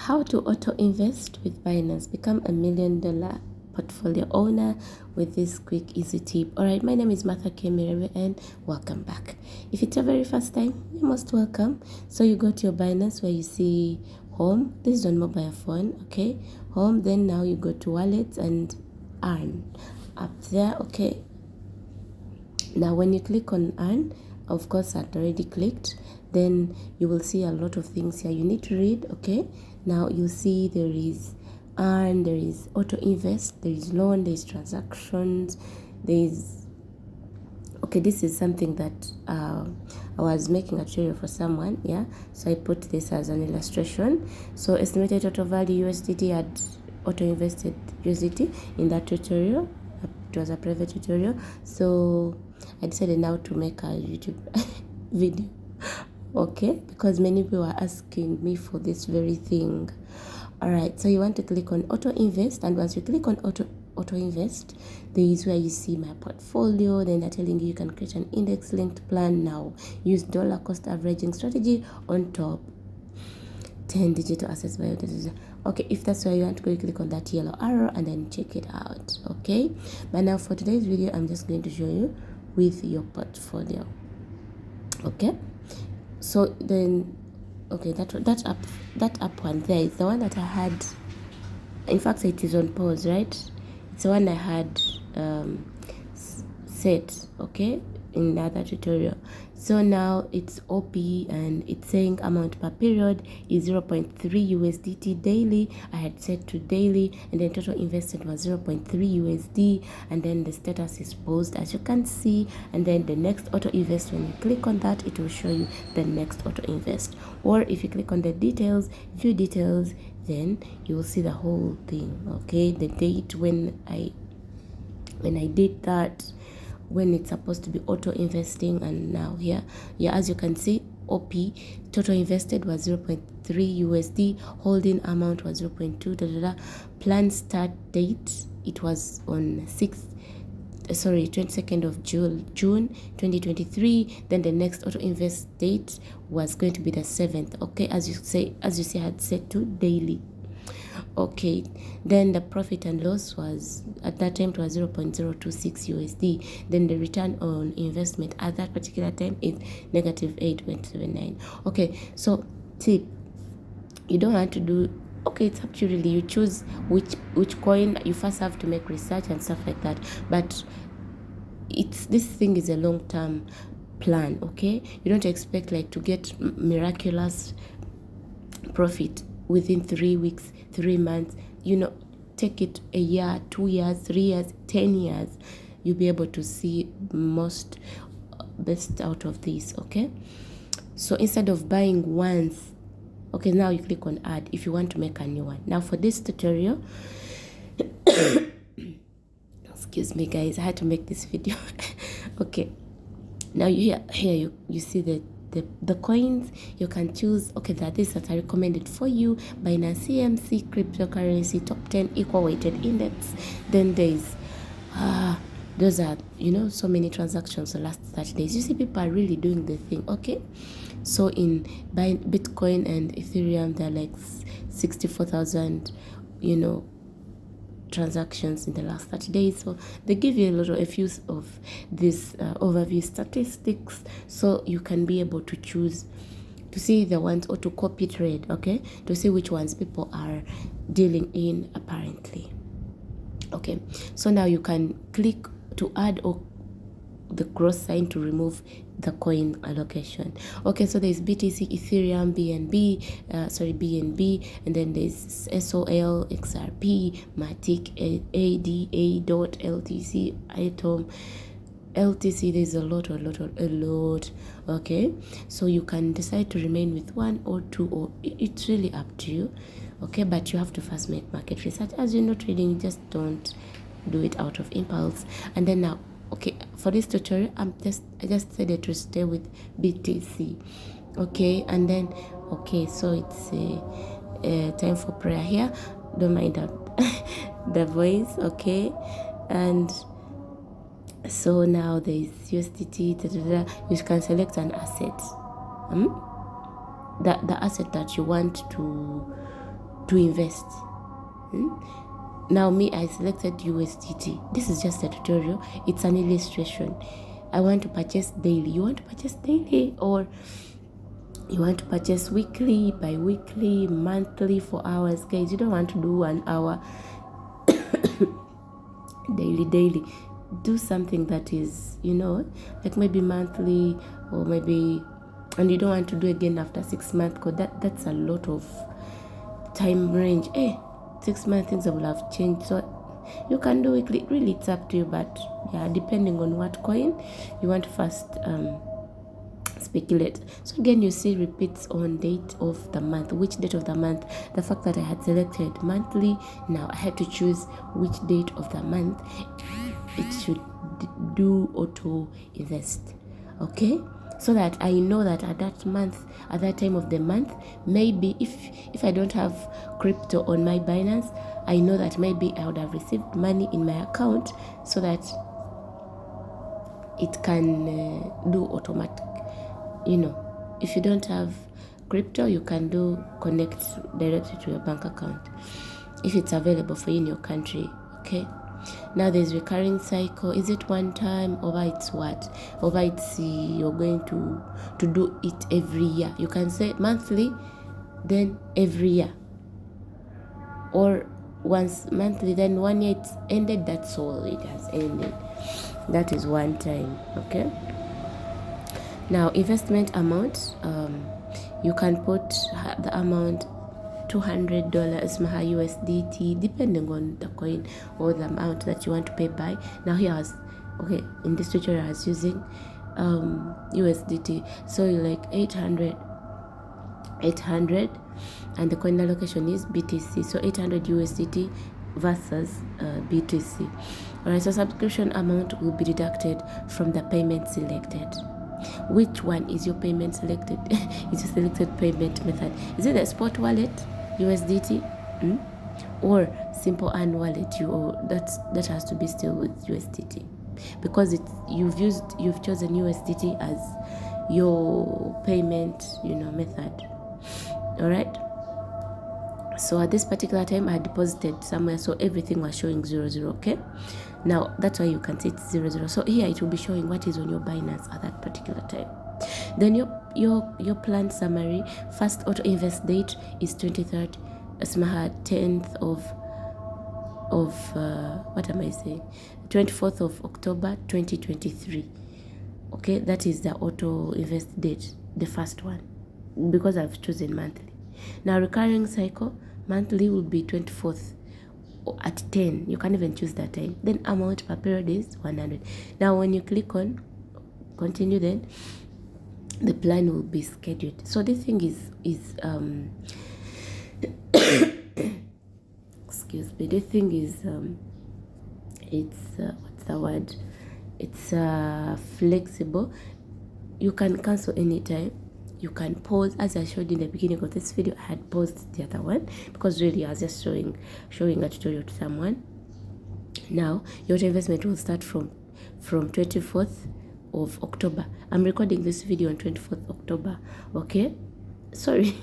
How to auto invest with Binance. Become $1 million portfolio owner with this quick, easy tip. All right, my name is Martha Kemireme and welcome back. If it's your very first time, you're most welcome. So you go to your Binance where you see home. This is on mobile phone, okay? Home, then now you go to wallets and earn up there, okay? Now when you click on earn, of course I'd already clicked, then you will see a lot of things here you need to read, okay? Now you see there is earn, there is auto invest, there is loan, there is transactions, there is, okay, this is something that I was making a tutorial for someone, yeah, so I put this as an illustration. So estimated total value USDT, had auto invested USDT in that tutorial. It was a private tutorial, so I decided now to make a YouTube video, okay, because many people are asking me for this very thing. All right, so you want to click on auto invest, and once you click on auto invest, there is where you see my portfolio. Then they're telling you can create an index linked plan. Now use dollar cost averaging strategy on top, 10 digital assets by okay. If that's where you want to go, you click on that yellow arrow and then check it out, okay? But now for today's video, I'm just going to show you with your portfolio, okay? So then, okay, that app one there is the one that I had. In fact, it is on pause, right? It's the one I had set, okay, in the other tutorial. So now it's OP and it's saying amount per period is 0.3 USDT daily. I had set to daily, and then total invested was 0.3 USD, and then the status is paused, as you can see. And then the next auto invest, when you click on that, it will show you the next auto invest. Or if you click on the details, view details, then you will see the whole thing, okay? The date when I did that, when it's supposed to be auto investing, and now here, yeah, as you can see, OP total invested was 0.3 USD, holding amount was 0.2, plan start date, it was on 22nd of June 2023. Then the next auto invest date was going to be the 7th, okay? As you see, I had set to daily. Okay, then the profit and loss was, at that time, it was 0.026 USD. Then the return on investment at that particular time is negative 8.79. Okay, so tip, you don't have to do, okay, it's up to you really. You choose which coin. You first have to make research and stuff like that, but this thing is a long-term plan, okay? You don't expect like to get miraculous profit within 3 weeks, 3 months. You know, take it a year, 2 years, 3 years, 10 years. You'll be able to see most best out of this, okay? So instead of buying once, okay, now you click on add if you want to make a new one. Now for this tutorial, excuse me guys, I had to make this video. Okay, now here you see the coins. You can choose, okay, that is that I recommended for you: Binance CMC, cryptocurrency, top 10 equal weighted index. Then there's those are, you know, so many transactions the last 30 days. You see, people are really doing the thing, okay? So in Bitcoin and Ethereum, they're like 64,000, you know, transactions in the last 30 days. So they give you a few of these overview statistics, so you can be able to choose to see the ones, or to copy trade, okay, to see which ones people are dealing in apparently. Okay, so now you can click to add or the cross sign to remove the coin allocation. Okay, so there's BTC, Ethereum, BNB, and then there's SOL, XRP, Matic, ADA, LTC, Atom, LTC. There's a lot. Okay, so you can decide to remain with one or two, or it's really up to you, okay? But you have to first make market research. As you know, trading, you just don't do it out of impulse. And then now, okay, for this tutorial, I just decided to stay with BTC, okay? And then, okay, so it's time for prayer here. Don't mind the voice, okay? And so now there's USDT, you can select an asset, the asset that you want to to invest. Now me, I selected USDT. This is just a tutorial. It's an illustration. I want to purchase daily. You want to purchase daily, or you want to purchase weekly, bi-weekly, monthly, for hours? Guys, you don't want to do 1 hour daily. Do something that is, like maybe monthly, or maybe, and you don't want to do again after 6 months, because that's a lot of time range. 6 months, things will have changed. So you can do weekly. Really, it's up to you, but yeah, depending on what coin you want to first speculate. So again, you see repeats on date of the month. Which date of the month? The fact that I had selected monthly, now I had to choose which date of the month it should do auto invest. Okay, so that I know that at that time of the month, maybe if I don't have crypto on my Binance, I know that maybe I would have received money in my account, so that it can do automatic. If you don't have crypto, you can connect directly to your bank account if it's available for you in your country. Okay, now there's recurring cycle. Is it one time, or it's what? Or it's you're going to do it every year? You can say monthly, then every year, or once monthly, then 1 year it's ended. That's all, it has ended. That is one time. Okay, now investment amount, you can put the amount $200 USDT, depending on the coin or the amount that you want to pay by. Now here in this tutorial I was using USDT, so you're like 800, and the coin allocation is BTC, so 800 USDT versus BTC. Alright, so subscription amount will be deducted from the payment selected. Which one is your payment selected? Is your selected payment method? Is it the spot wallet, USDT, or simple earn wallet? That has to be still with USDT, because you've chosen USDT as your payment method. All right. So at this particular time, I deposited somewhere, so everything was showing 00. Okay, now that's why you can see it's 00. So here it will be showing what is on your Binance at that particular time. Then your plan summary. First auto invest date is 23rd, 10th of what am I saying? 24th of October 2023. Okay, that is the auto invest date, the first one, because I've chosen monthly. Now recurring cycle, monthly will be 24th at 10. You can even choose that time. Then amount per period is 100. Now when you click on continue, then the plan will be scheduled. So this thing is excuse me, this thing is it's what's the word? It's flexible. You can cancel anytime. You can pause, as I showed in the beginning of this video. I had paused the other one because really I was just showing a tutorial to someone. Now your investment will start from 24th of October. I'm recording this video on 24th October. Okay, sorry,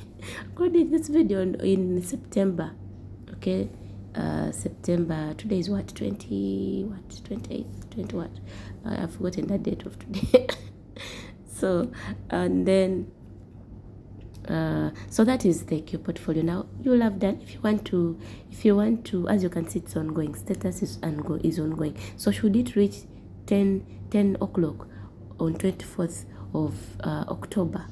recording this video in September. Okay, September. Today is what, 28th, 20 what? I've forgotten the date of today. So and then so that is like your portfolio. Now you'll have done. If you want to, as you can see, it's ongoing. Status is ongoing. So should it reach 10 o'clock on 24th of October,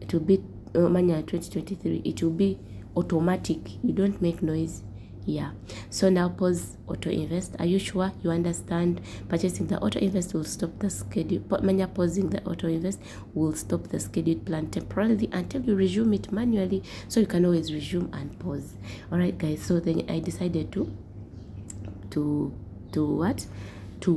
it will be Mania 2023. It will be automatic. You don't make noise. Yeah. So now pause auto invest. Are you sure you understand? Purchasing the auto invest will stop the schedule. Mania pausing the auto invest will stop the scheduled plan temporarily until you resume it manually. So you can always resume and pause. All right, guys. So then I decided to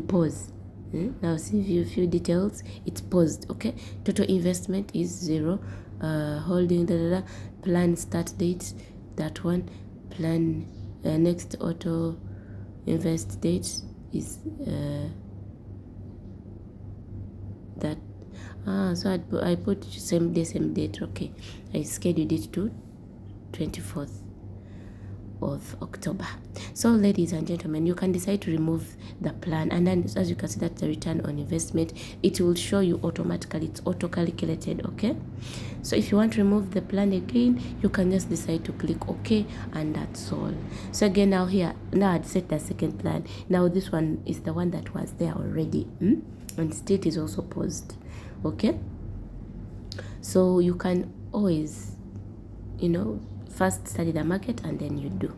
pause. Now see a few details. It's paused. Okay. Total investment is 0. Holding plan start date, that one. Plan next auto invest date is that. So I put same date. Okay, I scheduled it to 24th of October. So ladies and gentlemen, you can decide to remove the plan, and then as you can see, that's the return on investment. It will show you automatically. It's auto calculated. Okay, so if you want to remove the plan again, you can just decide to click OK, and that's all. So again, now I'd set the second plan. Now this one is the one that was there already, and state is also paused. Okay, so you can always, first study the market and then you do.